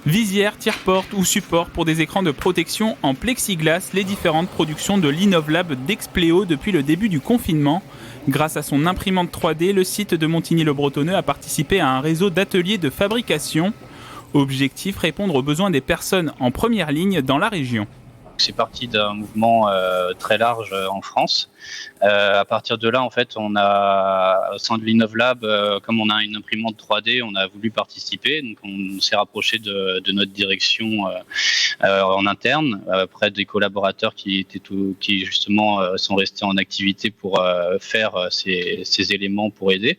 Visières, tire-portes ou supports pour des écrans de protection en plexiglas, les différentes productions de l'Innovlab d'Expléo depuis le début du confinement. Grâce à son imprimante 3D, le site de Montigny-le-Bretonneux a participé à un réseau d'ateliers de fabrication. Objectif, répondre aux besoins des personnes en première ligne dans la région. C'est parti d'un mouvement très large en France. À partir de là, en fait, on a, au sein de l'Innovlab, comme on a une imprimante 3D, on a voulu participer. Donc, on s'est rapproché de notre direction en interne, auprès des collaborateurs qui justement sont restés en activité pour faire ces éléments pour aider.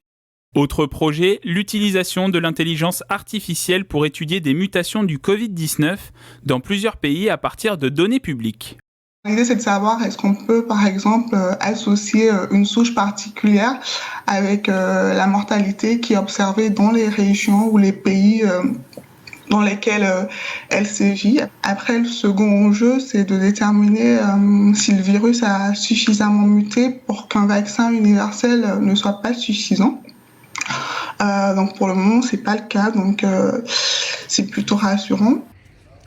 Autre projet, l'utilisation de l'intelligence artificielle pour étudier des mutations du Covid-19 dans plusieurs pays à partir de données publiques. L'idée, c'est de savoir est-ce qu'on peut, par exemple, associer une souche particulière avec la mortalité qui est observée dans les régions ou les pays dans lesquels elle sévit. Après, le second enjeu, c'est de déterminer si le virus a suffisamment muté pour qu'un vaccin universel ne soit pas suffisant. Donc pour le moment, c'est pas le cas, donc c'est plutôt rassurant.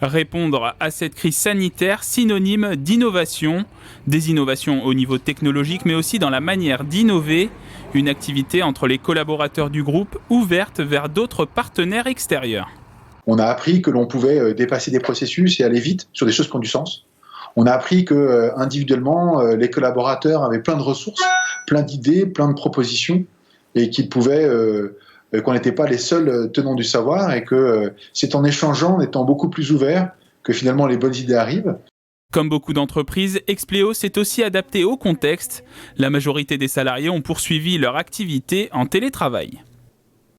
Répondre à cette crise sanitaire, synonyme d'innovation. Des innovations au niveau technologique, mais aussi dans la manière d'innover. Une activité entre les collaborateurs du groupe ouverte vers d'autres partenaires extérieurs. On a appris que l'on pouvait dépasser des processus et aller vite sur des choses qui ont du sens. On a appris que individuellement, les collaborateurs avaient plein de ressources, plein d'idées, plein de propositions, et qu'on n'était pas les seuls tenants du savoir, et que c'est en échangeant, en étant beaucoup plus ouverts, que finalement les bonnes idées arrivent. Comme beaucoup d'entreprises, Expléo s'est aussi adapté au contexte. La majorité des salariés ont poursuivi leur activité en télétravail.